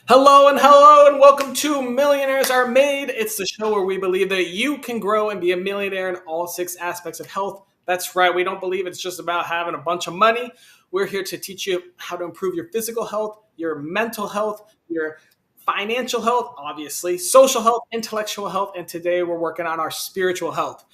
Hello and welcome to Millionaires Are Made. It's the show where we believe that you can grow and be a millionaire in all six aspects of health. That's right, we don't believe it's just about having a bunch of money. We're here to teach you how to improve your physical health, your mental health, your financial health, obviously, social health, intellectual health, and today we're working on our spiritual health.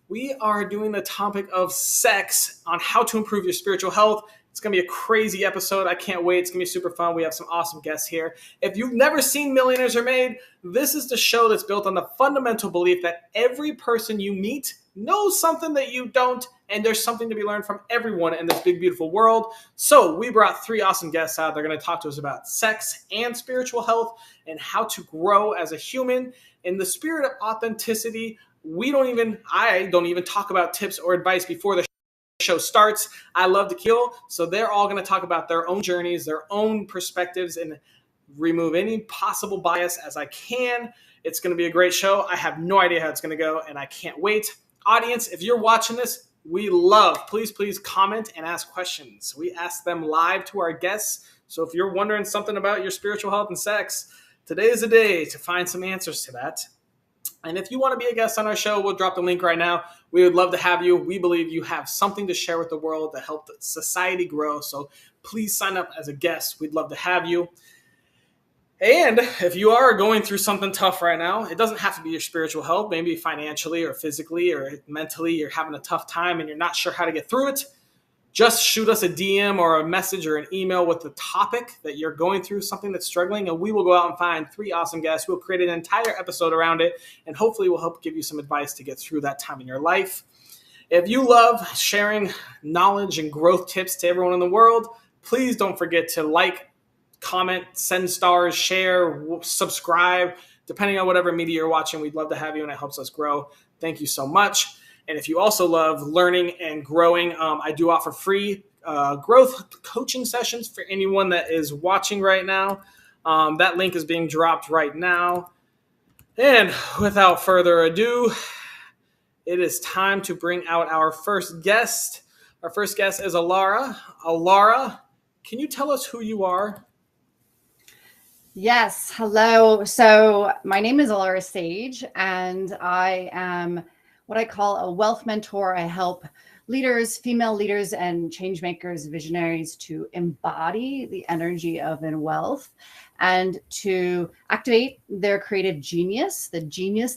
We are doing the topic of sex on how to improve your spiritual health. It's going to be a crazy episode. I can't wait. It's going to be super fun. We have some awesome guests here. If you've never seen Millionaires Are Made, this is the show that's built on the fundamental belief that every person you meet knows something that you don't, and there's something to be learned from everyone in this big, beautiful world. So we brought three awesome guests out. They're going to talk to us about sex and spiritual health and how to grow as a human in the spirit of authenticity. I don't even talk about tips or advice before the show starts. I love to kill, so they're all going to talk about their own journeys, their own perspectives, and remove any possible bias as I can. It's going to be a great show. I have no idea how it's going to go, and I can't wait. Audience, if you're watching this, please comment and ask questions. We ask them live to our guests, so if you're wondering something about your spiritual health and sex, today is the day to find some answers to that. And if you want to be a guest on our show, we'll drop the link right now. We would love to have you. We believe you have something to share with the world to help society grow. So please sign up as a guest. We'd love to have you. And if you are going through something tough right now, it doesn't have to be your spiritual health. Maybe financially or physically or mentally, you're having a tough time and you're not sure how to get through it. Just shoot us a DM or a message or an email with the topic that you're going through, something that's struggling, and we will go out and find three awesome guests. We'll create an entire episode around it, and hopefully we'll help give you some advice to get through that time in your life. If you love sharing knowledge and growth tips to everyone in the world, please don't forget to like, comment, send stars, share, subscribe, depending on whatever media you're watching. We'd love to have you, and it helps us grow. Thank you so much. And if you also love learning and growing, I do offer free growth coaching sessions for anyone that is watching right now. That link is being dropped right now. And without further ado, it is time to bring out our first guest. Our first guest is Alara. Alara, can you tell us who you are? Yes, hello. So my name is Alara Sage, and I am what I call a wealth mentor. I help leaders, female leaders, and change makers, visionaries to embody the energy of wealth and to activate their creative genius, the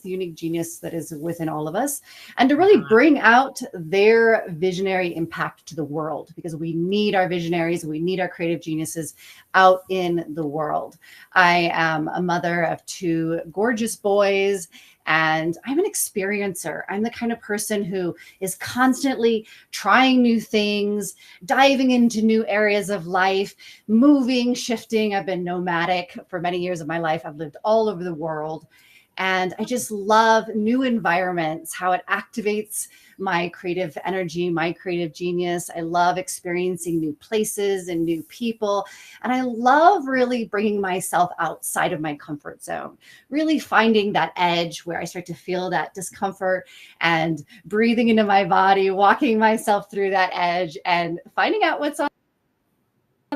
unique genius that is within all of us, and to really bring out their visionary impact to the world, because we need our visionaries, we need our creative geniuses out in the world. I am a mother of two gorgeous boys, and I'm an experiencer. I'm the kind of person who is constantly trying new things, diving into new areas of life, moving, shifting. I've been nomadic for many years of my life. I've lived all over the world. And I just love new environments, how it activates my creative energy, my creative genius. I love experiencing new places and new people. And I love really bringing myself outside of my comfort zone, really finding that edge where I start to feel that discomfort and breathing into my body, walking myself through that edge and finding out what's on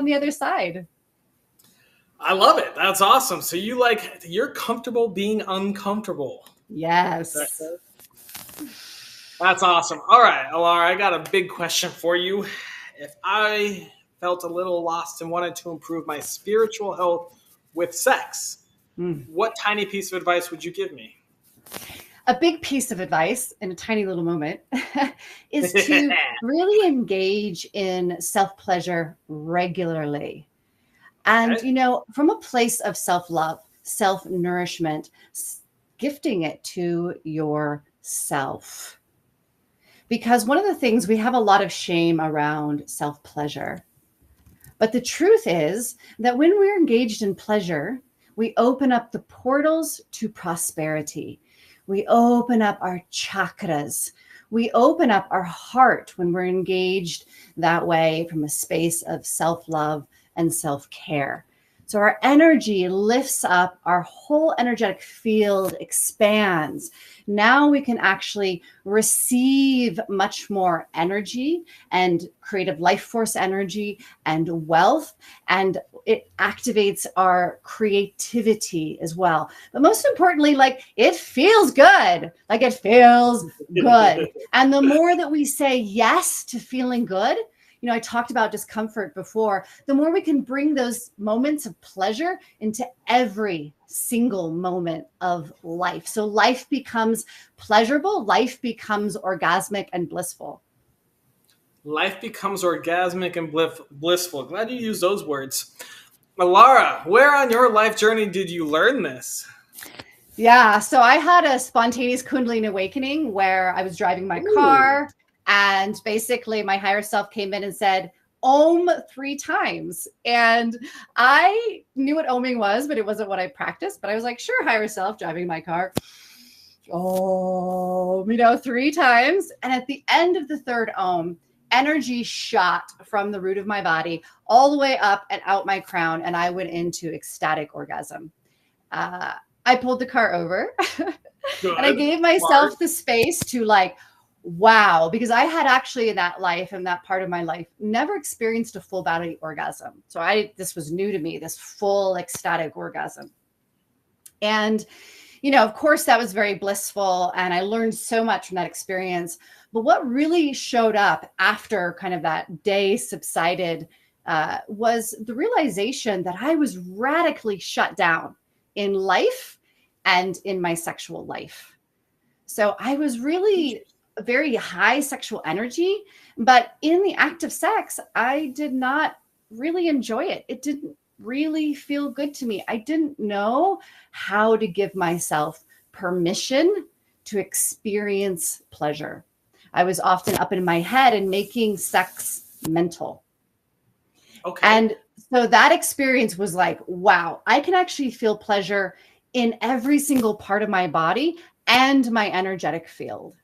the other side. I love it. That's awesome. So you're comfortable being uncomfortable. Yes. That's awesome. All right, Alara, I got a big question for you. If I felt a little lost and wanted to improve my spiritual health with sex, what tiny piece of advice would you give me? A big piece of advice in a tiny little moment is to really engage in self-pleasure regularly. And, from a place of self-love, self-nourishment, gifting it to yourself. Because one of the things, we have a lot of shame around self-pleasure. But the truth is that when we're engaged in pleasure, we open up the portals to prosperity. We open up our chakras. We open up our heart when we're engaged that way from a space of self-love and self-care. So our energy lifts up, our whole energetic field expands. Now we can actually receive much more energy and creative life force energy and wealth. And it activates our creativity as well. But most importantly, like it feels good. Like it feels good. And the more that we say yes to feeling good, I talked about discomfort before, the more we can bring those moments of pleasure into every single moment of life. So life becomes pleasurable, life becomes orgasmic and blissful. Life becomes orgasmic and blissful. Glad you used those words. Lara, where on your life journey did you learn this? Yeah, so I had a spontaneous Kundalini awakening where I was driving my car, and basically my higher self came in and said, Om 3 times. And I knew what oming was, but it wasn't what I practiced. But I was like, sure, higher self, driving my car. Om, 3 times. And at the end of the third Om, energy shot from the root of my body all the way up and out my crown. And I went into ecstatic orgasm. I pulled the car over Good. and I gave myself the space to wow, because I had actually in that life and that part of my life never experienced a full body orgasm. So this was new to me, this full ecstatic orgasm. And, of course that was very blissful and I learned so much from that experience. But what really showed up after kind of that day subsided was the realization that I was radically shut down in life and in my sexual life. So I was really very high sexual energy, but in the act of sex, I did not really enjoy it. It didn't really feel good to me. I didn't know how to give myself permission to experience pleasure. I was often up in my head and making sex mental. Okay. And so that experience was like, wow, I can actually feel pleasure in every single part of my body and my energetic field.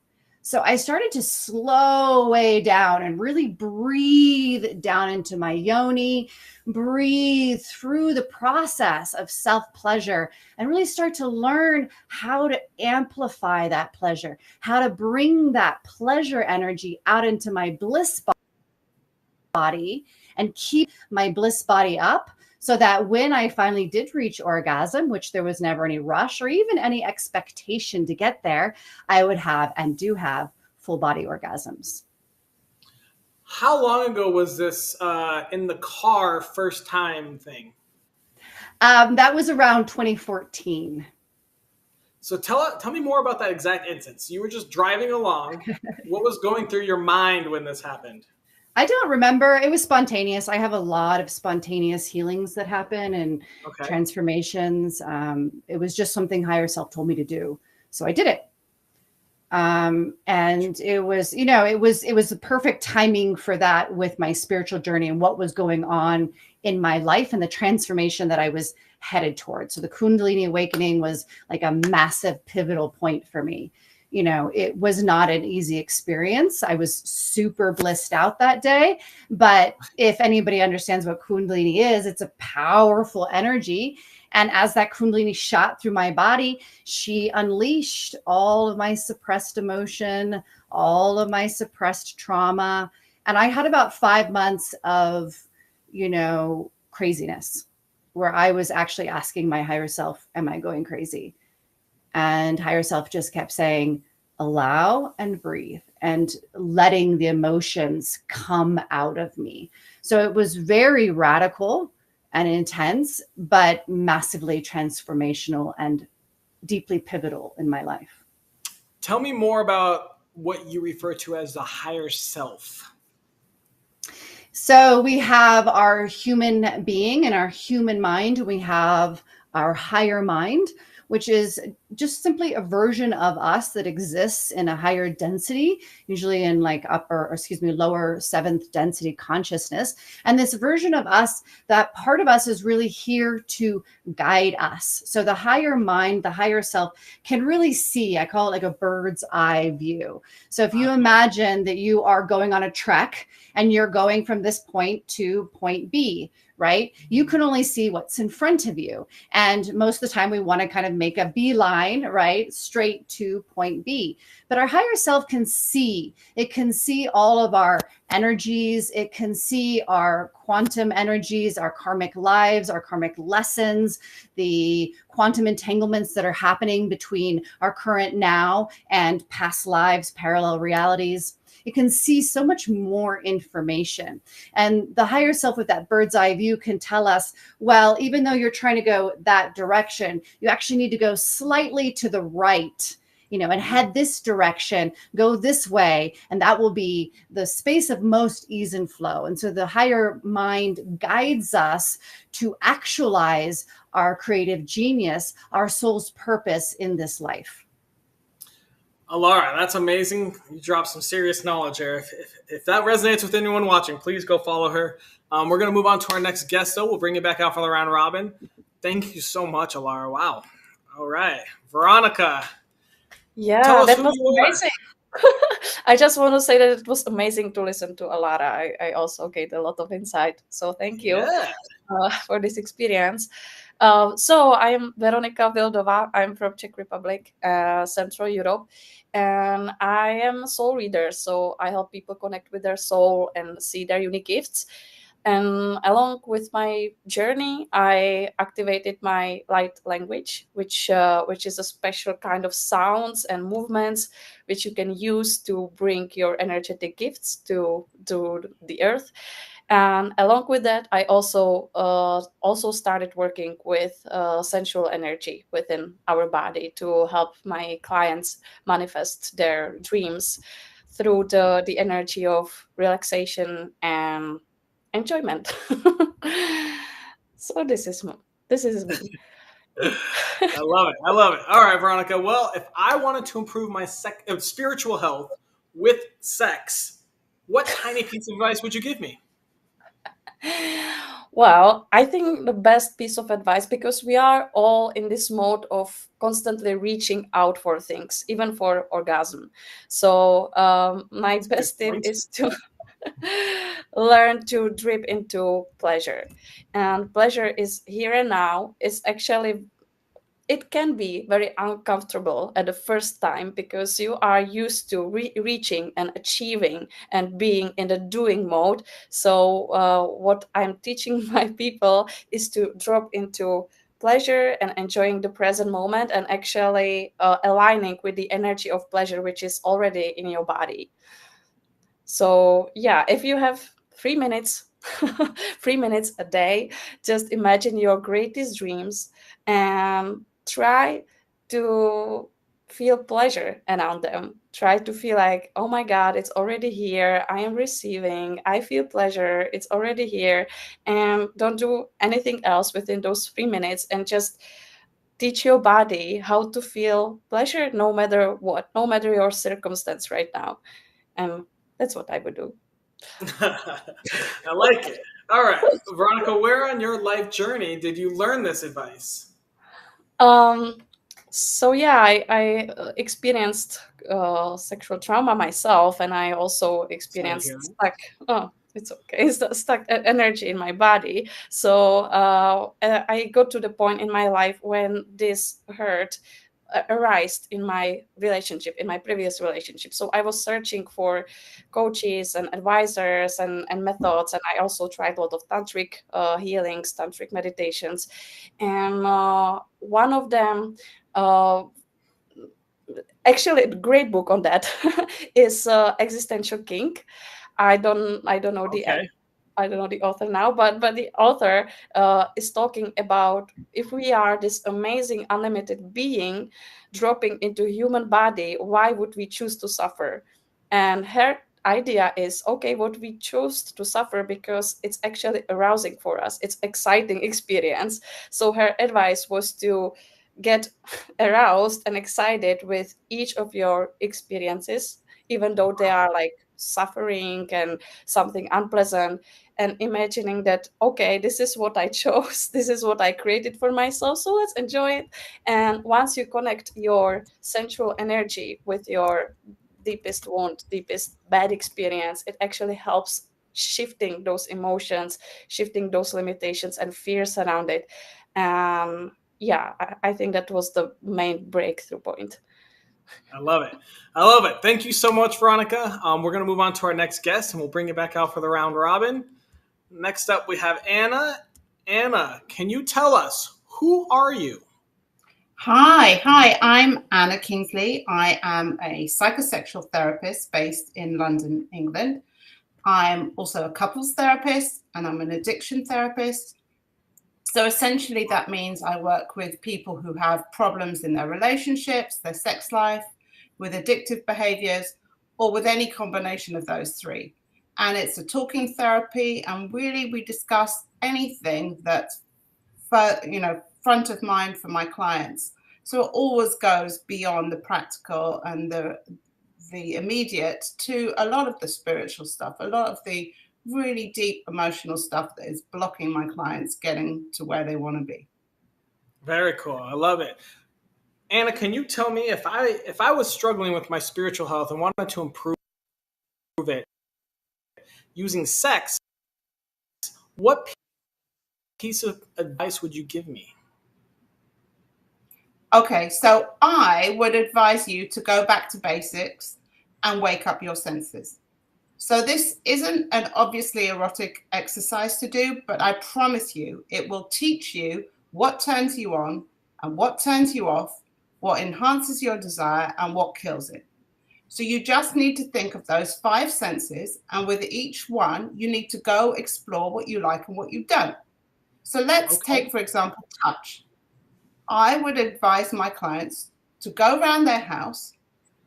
So I started to slow way down and really breathe down into my yoni, breathe through the process of self-pleasure, and really start to learn how to amplify that pleasure, how to bring that pleasure energy out into my bliss body and keep my bliss body up so that when I finally did reach orgasm, which there was never any rush or even any expectation to get there, I would have and do have full body orgasms. How long ago was this in the car first time thing? That was around 2014. So tell me more about that exact instance. You were just driving along. What was going through your mind when this happened? I don't remember. It was spontaneous. I have a lot of spontaneous healings that happen and transformations. It was just something higher self told me to do. So I did it. And it was, it was the perfect timing for that with my spiritual journey and what was going on in my life and the transformation that I was headed towards. So the Kundalini awakening was like a massive pivotal point for me. It was not an easy experience. I was super blissed out that day. But if anybody understands what Kundalini is, it's a powerful energy. And as that Kundalini shot through my body, she unleashed all of my suppressed emotion, all of my suppressed trauma. And I had about 5 months of, craziness where I was actually asking my higher self, am I going crazy? And higher self just kept saying, allow and breathe and letting the emotions come out of me. So it was very radical and intense, but massively transformational and deeply pivotal in my life. Tell me more about what you refer to as the higher self. So we have our human being and our human mind. We have our higher mind, which is just simply a version of us that exists in a higher density, usually in like lower seventh density consciousness. And this version of us, that part of us is really here to guide us. So the higher mind, the higher self can really see, I call it like a bird's eye view. So if you imagine that you are going on a trek and you're going from this point to point B, right? You can only see what's in front of you. And most of the time, we want to kind of make a beeline, right? Straight to point B. But our higher self can see, it can see all of our energies, it can see our quantum energies, our karmic lives, our karmic lessons, the quantum entanglements that are happening between our current now and past lives, parallel realities. It can see so much more information. And the higher self with that bird's eye view can tell us, well, even though you're trying to go that direction, you actually need to go slightly to the right, and head this direction, go this way, and that will be the space of most ease and flow. And so the higher mind guides us to actualize our creative genius, our soul's purpose in this life. Alara, that's amazing. You dropped some serious knowledge there. If that resonates with anyone watching, please go follow her. We're going to move on to our next guest, though. We'll bring you back out for the round robin. Thank you so much, Alara. Wow. All right. Veronica. Yeah, that was amazing. I just want to say that it was amazing to listen to Alara. I also gained a lot of insight. So thank you for this experience. So I'm Veronika Vildová. I'm from Czech Republic, Central Europe, and I am a soul reader. So I help people connect with their soul and see their unique gifts. And along with my journey, I activated my light language, which is a special kind of sounds and movements which you can use to bring your energetic gifts to the earth. And along with that, I also started working with sensual energy within our body to help my clients manifest their dreams through the energy of relaxation and enjoyment. So this is me. I love it. All right, Veronica. Well, if I wanted to improve my spiritual health with sex, what tiny piece of advice would you give me? Well, I think the best piece of advice, because we are all in this mode of constantly reaching out for things, even for orgasm. So my best tip is to learn to drip into pleasure. And pleasure is here and now. It can be very uncomfortable at the first time because you are used to reaching and achieving and being in the doing mode. So what I'm teaching my people is to drop into pleasure and enjoying the present moment and actually aligning with the energy of pleasure which is already in your body. So yeah, if you have 3 minutes 3 minutes a day, just imagine your greatest dreams and try to feel pleasure around them. Try to feel like, oh my God, it's already here. I am receiving. I feel pleasure. It's already here. And don't do anything else within those 3 minutes and just teach your body how to feel pleasure no matter what, no matter your circumstance right now. And that's what I would do. I like it. All right, Veronica, where on your life journey did you learn this advice? So yeah, I experienced sexual trauma myself, and I also experienced stuck energy in my body. So I got to the point in my life when this hurt arised in my relationship, in my previous relationship. So I was searching for coaches and advisors and methods, and I also tried a lot of tantric healings, tantric meditations, and one of them actually a great book on that is Existential Kink. I don't know I don't know the author now, but the author is talking about if we are this amazing unlimited being dropping into human body, why would we choose to suffer? And her idea is, okay, what we choose to suffer because it's actually arousing for us. It's exciting experience. So her advice was to get aroused and excited with each of your experiences, even though they are like suffering and something unpleasant, and imagining that, okay, this is what I chose, this is what I created for myself, so let's enjoy it. And once you connect your sensual energy with your deepest want, deepest bad experience, it actually helps shifting those emotions, shifting those limitations and fears around it. Yeah, I think that was the main breakthrough point. I love it. I love it. Thank you so much, Veronica. We're going to move on to our next guest, and we'll bring it back out for the round robin. Next up, we have Anna. Anna, can you tell us, who are you? Hi, I'm Anna Kingsley. I am a psychosexual therapist based in London, England. I'm also a couples therapist and I'm an addiction therapist. So essentially, that means I work with people who have problems in their relationships, their sex life, with addictive behaviors, or with any combination of those three. And it's a talking therapy, and really we discuss anything that's front of mind for my clients. So it always goes beyond the practical and the immediate to a lot of the spiritual stuff, a lot of the really deep emotional stuff that is blocking my clients getting to where they want to be. Very cool. I love it. Anna, can you tell me, if I was struggling with my spiritual health and wanted to improve it using sex, what piece of advice would you give me? Okay, so I would advise you to go back to basics and wake up your senses. So this isn't an obviously erotic exercise to do, but I promise you it will teach you what turns you on and what turns you off, what enhances your desire and what kills it. So you just need to think of those 5 senses, and with each one, you need to go explore what you like and what you don't. So let's take, for example, touch. I would advise my clients to go around their house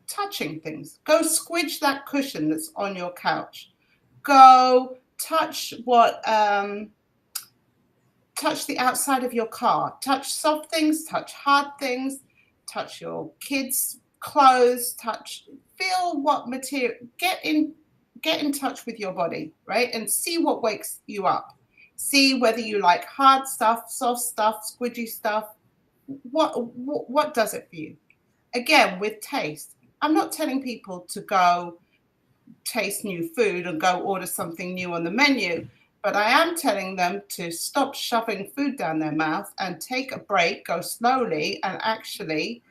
touching things. Go squidge that cushion that's on your couch. Go touch touch the outside of your car. Touch soft things, touch hard things, touch your kids' clothes, feel what material, get in touch with your body, right? And see what wakes you up. See whether you like hard stuff, soft stuff, squidgy stuff. What does it for you? Again, with taste. I'm not telling people to go taste new food and go order something new on the menu, but I am telling them to stop shoving food down their mouth and take a break, go slowly, and actually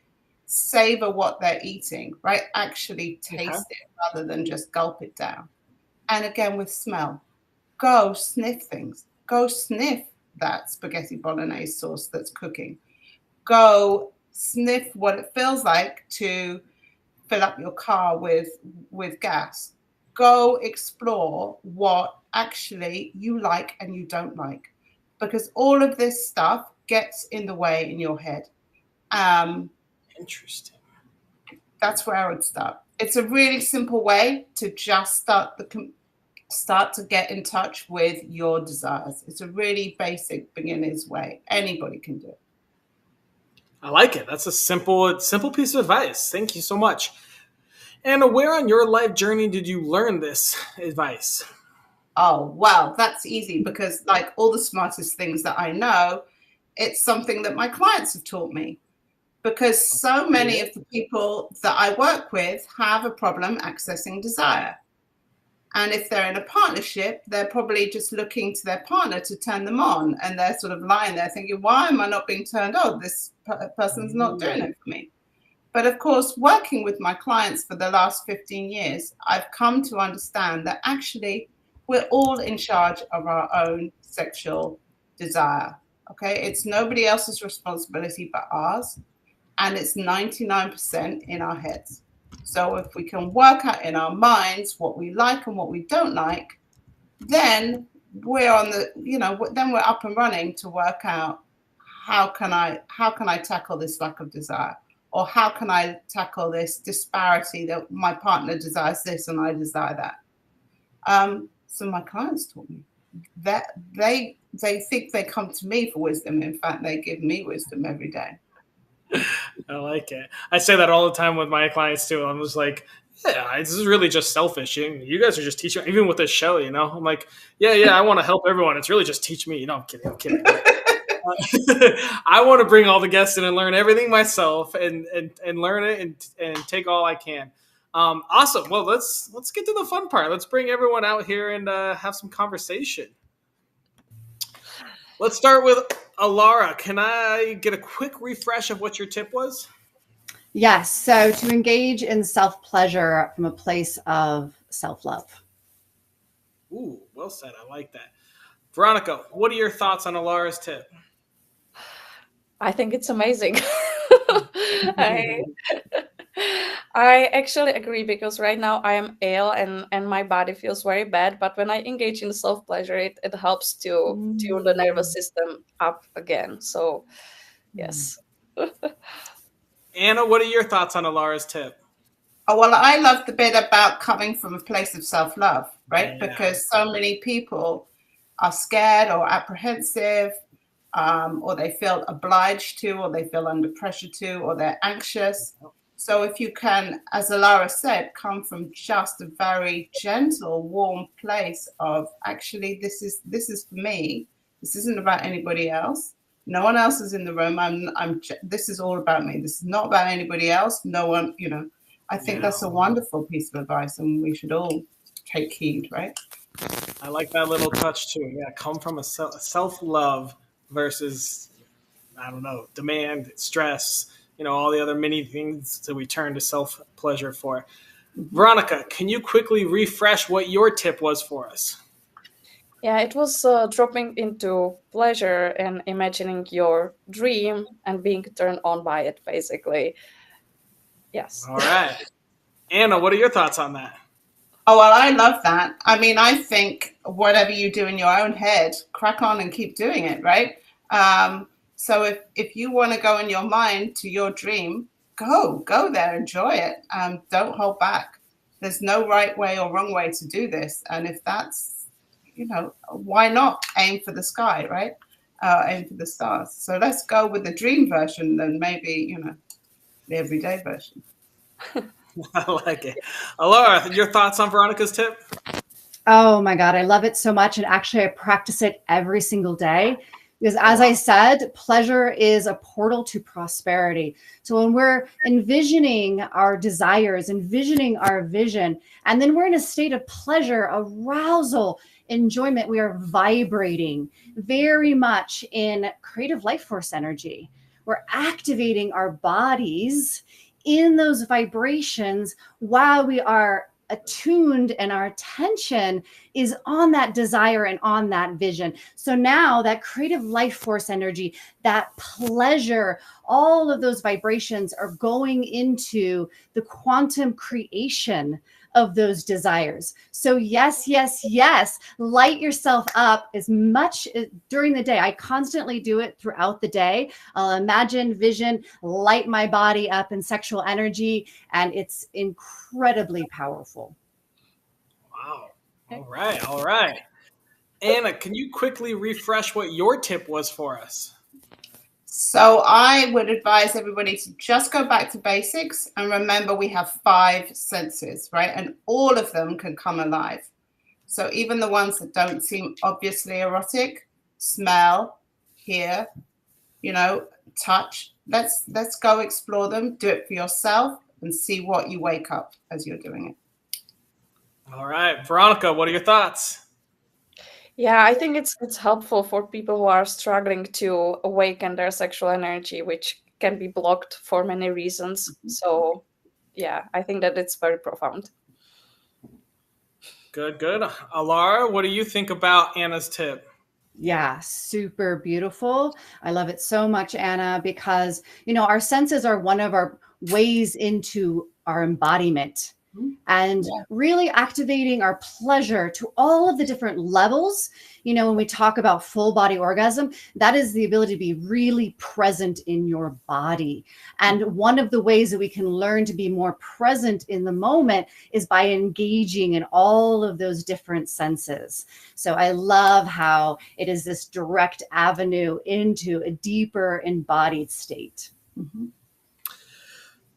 savor what they're eating, right? Actually taste it rather than just gulp it down. And again, with smell, go sniff things. Go sniff that spaghetti bolognese sauce that's cooking. Go sniff what it feels like to fill up your car with gas. Go explore what actually you like and you don't like, because all of this stuff gets in the way in your head. Interesting. That's where I would start. It's a really simple way to just start to get in touch with your desires. It's a really basic beginner's way. Anybody can do it. I like it. That's a simple piece of advice. Thank you so much. And where on your life journey did you learn this advice? Oh, wow, that's easy, because like all the smartest things that I know, it's something that my clients have taught me, because so many of the people that I work with have a problem accessing desire. And if they're in a partnership, they're probably just looking to their partner to turn them on. And they're sort of lying there thinking, why am I not being turned on? This person's not doing it for me. But of course, working with my clients for the last 15 years, I've come to understand that actually we're all in charge of our own sexual desire. Okay, it's nobody else's responsibility but ours. And it's 99% in our heads. So if we can work out in our minds what we like and what we don't like, then we're on the, then we're up and running to work out how can I tackle this lack of desire, or how can I tackle this disparity that my partner desires this and I desire that. So my clients taught me that they think they come to me for wisdom. In fact, they give me wisdom every day. I like it. I say that all the time with my clients too. I'm just like, yeah, this is really just selfish. You guys are just teaching, even with this show, I'm like, yeah, I want to help everyone. It's really just teach me. I'm kidding. I'm kidding. I want to bring all the guests in and learn everything myself and learn it and take all I can. Awesome. Well, let's get to the fun part. Let's bring everyone out here and have some conversation. Let's start with Alara. Can I get a quick refresh of what your tip was? Yes. So to engage in self-pleasure from a place of self-love. Ooh, well said. I like that. Veronica, what are your thoughts on Alara's tip? I think it's amazing. I actually agree, because right now I am ill and my body feels very bad. But when I engage in self-pleasure, it helps to tune the nervous system up again. So, yes. Anna, what are your thoughts on Alara's tip? Oh, well, I love the bit about coming from a place of self-love, right? Yeah. Because so many people are scared or apprehensive, or they feel obliged to, or they feel under pressure to, or they're anxious. So if you can, as Alara said, come from just a very gentle, warm place of actually, this is for me. This isn't about anybody else. No one else is in the room. This is all about me. This is not about anybody else. No one, I think that's a wonderful piece of advice, and we should all take heed, right? I like that little touch too. Yeah, come from a self-love versus, I don't know, demand, stress, all the other many things that we turn to self-pleasure for. Veronica, can you quickly refresh what your tip was for us? Yeah, it was dropping into pleasure and imagining your dream and being turned on by it, basically. Yes. All right. Anna, what are your thoughts on that? Oh, well, I love that. I mean, I think whatever you do in your own head, crack on and keep doing it, right? So if you want to go in your mind to your dream, go there, enjoy it. Don't hold back. There's no right way or wrong way to do this. And if that's, why not aim for the sky, right? Aim for the stars. So let's go with the dream version than maybe, the everyday version. I like it. Alara, your thoughts on Veronica's tip? Oh my God, I love it so much. And actually, I practice it every single day because, as I said, pleasure is a portal to prosperity. So when we're envisioning our desires, envisioning our vision, and then we're in a state of pleasure, arousal, enjoyment, we are vibrating very much in creative life force energy. We're activating our bodies in those vibrations while we are attuned and our attention is on that desire and on that vision. So now that creative life force energy, that pleasure, all of those vibrations are going into the quantum creation of those desires. So yes, light yourself up as much during the day. I constantly do it throughout the day. I'll imagine, vision, light my body up in sexual energy, and it's incredibly powerful. Wow. All right. Anna, can you quickly refresh what your tip was for us? So I would advise everybody to just go back to basics and remember we have 5 senses, right? And all of them can come alive. So even the ones that don't seem obviously erotic, smell, hear, touch, let's go explore them, do it for yourself and see what you wake up as you're doing it. All right. Veronica, what are your thoughts? Yeah, I think it's helpful for people who are struggling to awaken their sexual energy, which can be blocked for many reasons. So, yeah, I think that it's very profound. Good. Alara, what do you think about Anna's tip? Yeah, super beautiful. I love it so much, Anna, because, our senses are one of our ways into our embodiment. And really activating our pleasure to all of the different levels. When we talk about full body orgasm, that is the ability to be really present in your body. And one of the ways that we can learn to be more present in the moment is by engaging in all of those different senses. So I love how it is this direct avenue into a deeper embodied state. Mm-hmm.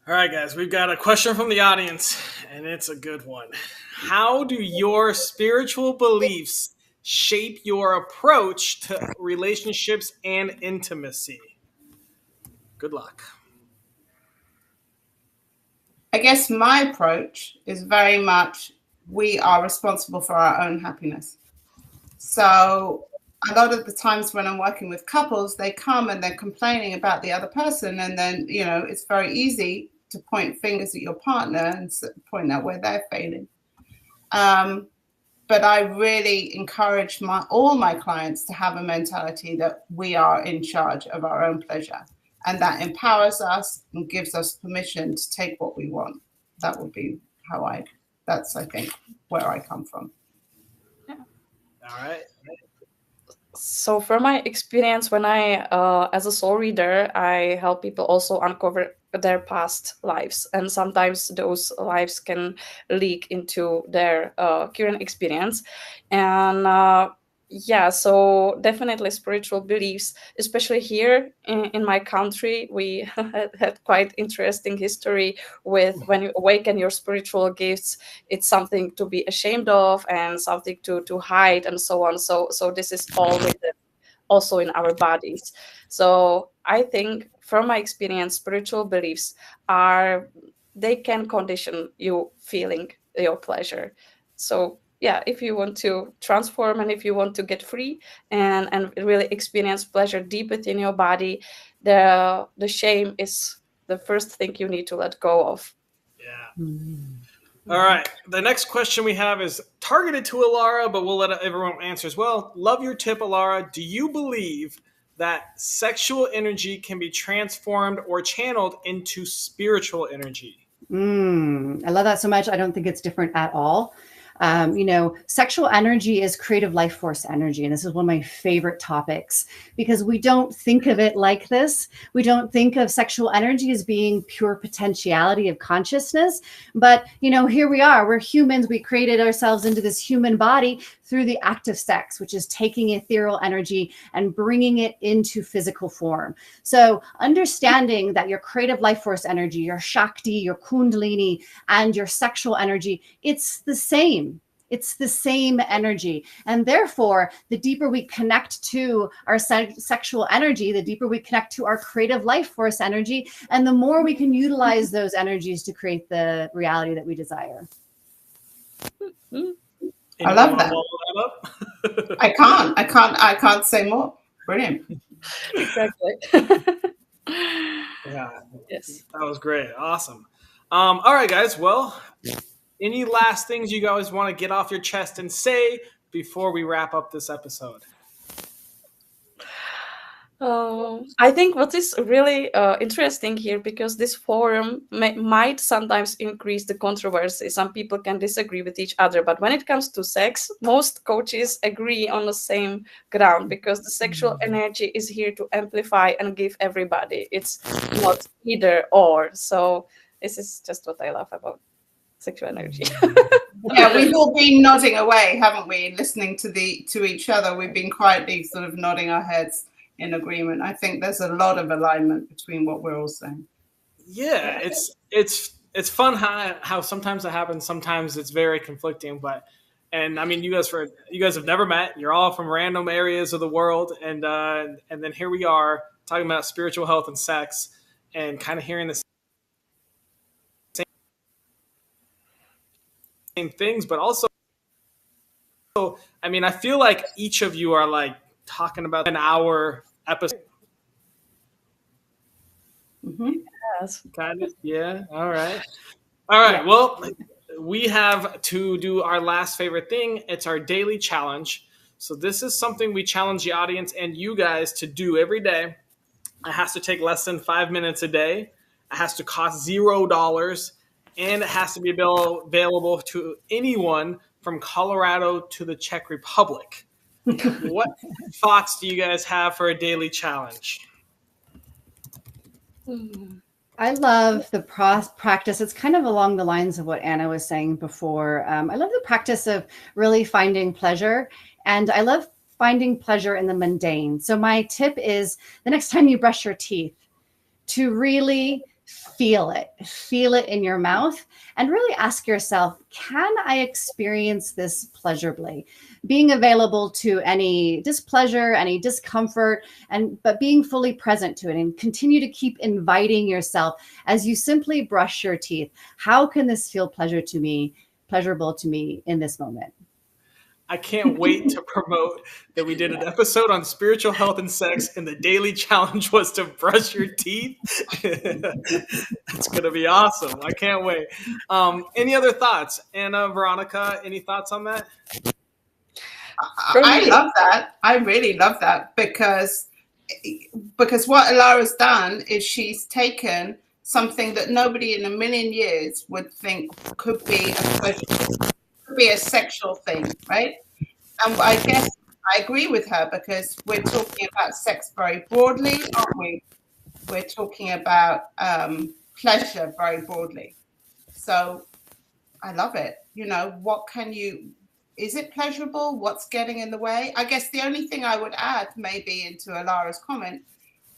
All right, guys, we've got a question from the audience, and it's a good one. How do your spiritual beliefs shape your approach to relationships and intimacy? Good luck. I guess my approach is very much we are responsible for our own happiness. So a lot of the times when I'm working with couples, they come and they're complaining about the other person. And then, it's very easy to point fingers at your partner and point out where they're failing. But I really encourage all my clients to have a mentality that we are in charge of our own pleasure. And that empowers us and gives us permission to take what we want. That would be that's, I think, where I come from. Yeah. All right. So from my experience, when I, as a soul reader, I help people also uncover their past lives. And sometimes those lives can leak into their current experience. And yeah, so definitely spiritual beliefs, especially here in my country, we had quite interesting history with when you awaken your spiritual gifts, it's something to be ashamed of and something to hide and so on. So this is all written also in our bodies. So I think from my experience, spiritual beliefs they can condition you feeling your pleasure. So yeah, if you want to transform and if you want to get free and really experience pleasure deep within your body, the shame is the first thing you need to let go of. Yeah. All right. The next question we have is targeted to Alara, but we'll let everyone answer as well. Love your tip, Alara. Do you believe that sexual energy can be transformed or channeled into spiritual energy? I love that so much. I don't think it's different at all. Sexual energy is creative life force energy. And this is one of my favorite topics because we don't think of it like this. We don't think of sexual energy as being pure potentiality of consciousness. But, here we are. We're humans. We created ourselves into this human body through the act of sex, which is taking ethereal energy and bringing it into physical form. So understanding that your creative life force energy, your Shakti, your Kundalini, and your sexual energy, it's the same. It's the same energy. And therefore, the deeper we connect to our sexual energy, the deeper we connect to our creative life force energy, and the more we can utilize those energies to create the reality that we desire. I love that. I can't say more. Brilliant. Exactly. Yeah. Yes. That was great. Awesome. All right, guys. Well, any last things you guys want to get off your chest and say before we wrap up this episode? I think what is really interesting here, because this forum might sometimes increase the controversy. Some people can disagree with each other, but when it comes to sex, most coaches agree on the same ground because the sexual energy is here to amplify and give everybody. It's not either or. So this is just what I love about sexual energy. Yeah, we've all been nodding away, haven't we? Listening to each other, we've been quietly sort of nodding our heads in agreement. I think there's a lot of alignment between what we're all saying. Yeah, it's fun how sometimes it happens. Sometimes it's very conflicting, and I mean, you guys have never met. You're all from random areas of the world, and then here we are talking about spiritual health and sex, and kind of hearing the same things, but also, I mean, I feel like each of you are like talking about an hour episode. Mm-hmm. Yes. Kind of, yeah. All right. Yeah. Well, we have to do our last favorite thing. It's our daily challenge. So this is something we challenge the audience and you guys to do every day. It has to take less than 5 minutes a day. It has to cost $0, and it has to be available to anyone from Colorado to the Czech Republic. What thoughts do you guys have for a daily challenge? I love the practice. It's kind of along the lines of what Anna was saying before. I love the practice of really finding pleasure, and I love finding pleasure in the mundane. So my tip is the next time you brush your teeth, to really feel it in your mouth, and really ask yourself, can I experience this pleasurably? Being available to any displeasure, any discomfort, but being fully present to it, and continue to keep inviting yourself as you simply brush your teeth. How can this feel pleasurable to me in this moment? I can't wait to promote that we did an episode on spiritual health and sex, and the daily challenge was to brush your teeth. It's going to be awesome. I can't wait. Any other thoughts? Anna, Veronica, any thoughts on that? I love that. I really love that because what Alara's done is she's taken something that nobody in a million years would think could be a sexual thing, right? And I guess I agree with her because we're talking about sex very broadly, aren't we? We're talking about pleasure very broadly. So I love it. Is it pleasurable? What's getting in the way? I guess the only thing I would add maybe into Alara's comment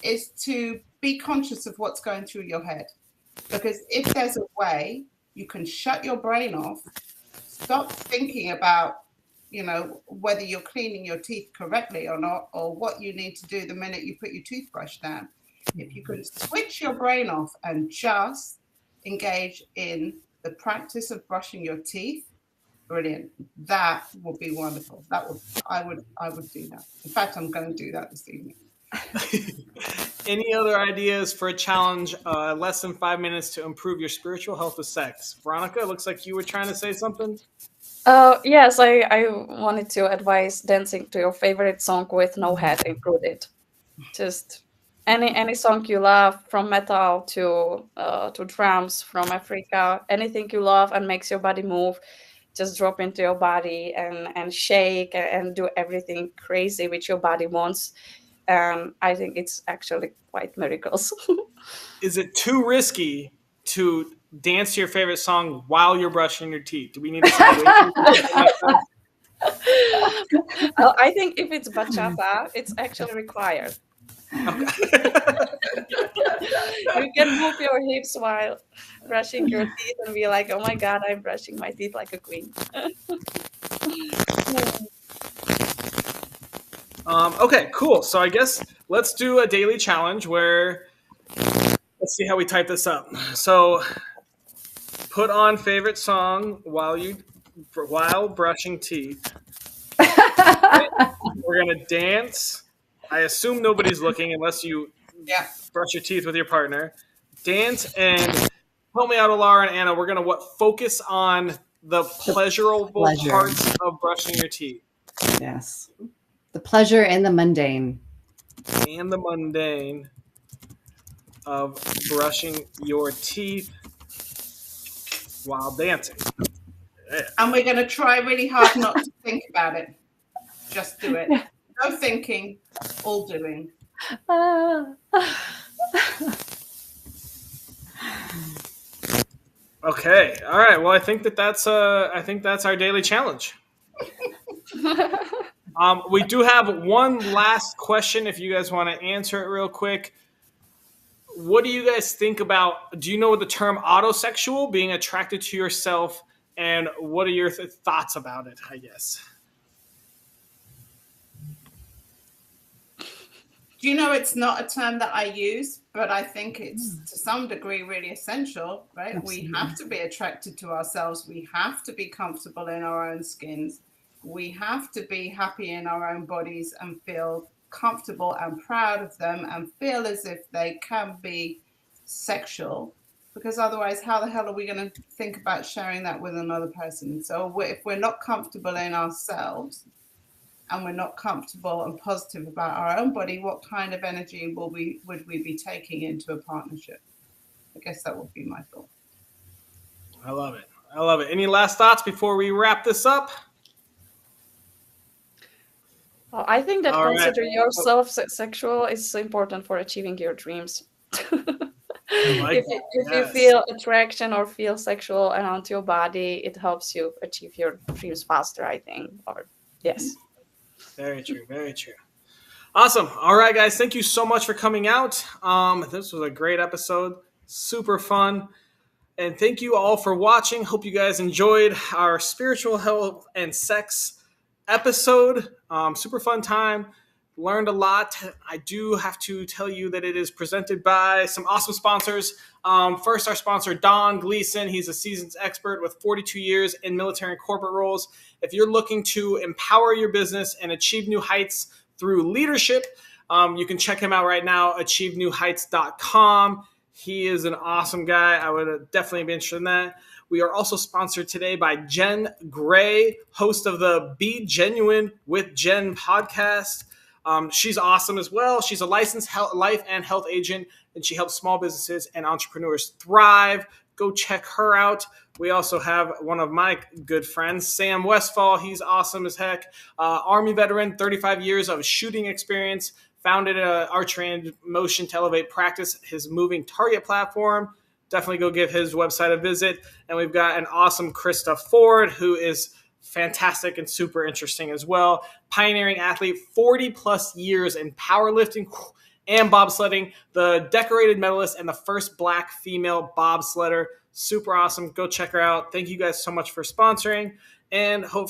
is to be conscious of what's going through your head. Because if there's a way you can shut your brain off, stop thinking about, whether you're cleaning your teeth correctly or not, or what you need to do the minute you put your toothbrush down. If you can switch your brain off and just engage in the practice of brushing your teeth, brilliant. That would be wonderful. I would do that. In fact, I'm going to do that this evening. Any other ideas for a challenge, less than 5 minutes to improve your spiritual health with sex? Veronica, it looks like you were trying to say something. Yes, I wanted to advise dancing to your favorite song with no head included. Just any song you love, from metal to drums from Africa, anything you love and makes your body move. Just drop into your body and shake and do everything crazy which your body wants. I think it's actually quite miracles. Is it too risky to dance to your favorite song while you're brushing your teeth? Do we need to stay away from that? Well, I think if it's bachata, it's actually required. Okay. You can move your hips while brushing your teeth and be like, oh my God, I'm brushing my teeth like a queen. Okay, cool. So I guess let's do a daily challenge where, let's see how we type this up. So put on favorite song while brushing teeth. We're going to dance. I assume nobody's looking unless you brush your teeth with your partner. Dance, and help me out, Alara and Anna. We're going to focus on the pleasurable parts of brushing your teeth. Yes. The pleasure and the mundane. And the mundane of brushing your teeth while dancing. Yeah. And we're going to try really hard not to think about it. Just do it. No thinking, all doing. Okay. All right. Well, I think that's our daily challenge. We do have one last question if you guys want to answer it real quick. What do you guys think about, do you know the term autosexual, being attracted to yourself, and what are your thoughts about it, I guess? Do you know, it's not a term that I use, but I think it's to some degree really essential, right? Absolutely. We have to be attracted to ourselves. We have to be comfortable in our own skins. We have to be happy in our own bodies and feel comfortable and proud of them and feel as if they can be sexual, because otherwise how the hell are we going to think about sharing that with another person? So if we're not comfortable in ourselves and we're not comfortable and positive about our own body, what kind of energy would we be taking into a partnership? I guess that would be my thought. I love it. I love it. Any last thoughts before we wrap this up? Well, I think that consider yourself sexual is important for achieving your dreams. If you feel attraction or feel sexual around your body, it helps you achieve your dreams faster, I think. Yes. Very true. Very true. Awesome. All right, guys. Thank you so much for coming out. This was a great episode. Super fun. And thank you all for watching. Hope you guys enjoyed our spiritual health and sex episode. Super fun time. Learned a lot. I do have to tell you that it is presented by some awesome sponsors. First, our sponsor, Don Gleason. He's a seasoned expert with 42 years in military and corporate roles. If you're looking to empower your business and achieve new heights through leadership, you can check him out right now, achievenewheights.com. He is an awesome guy. I would definitely be interested in that. We are also sponsored today by Jen Gray, host of the Be Genuine with Jen podcast. She's awesome as well. She's a licensed life and health agent, and she helps small businesses and entrepreneurs thrive. Go check her out. We also have one of my good friends, Sam Westfall. He's awesome as heck. Army veteran, 35 years of shooting experience. Founded Archery in Motion to elevate practice, his moving target platform. Definitely go give his website a visit. And we've got an awesome Krista Ford, who is fantastic and super interesting as well. Pioneering athlete, 40 plus years in powerlifting and bobsledding, the decorated medalist and the first Black female bobsledder. Super awesome. Go check her out. Thank you guys so much for sponsoring, and hopefully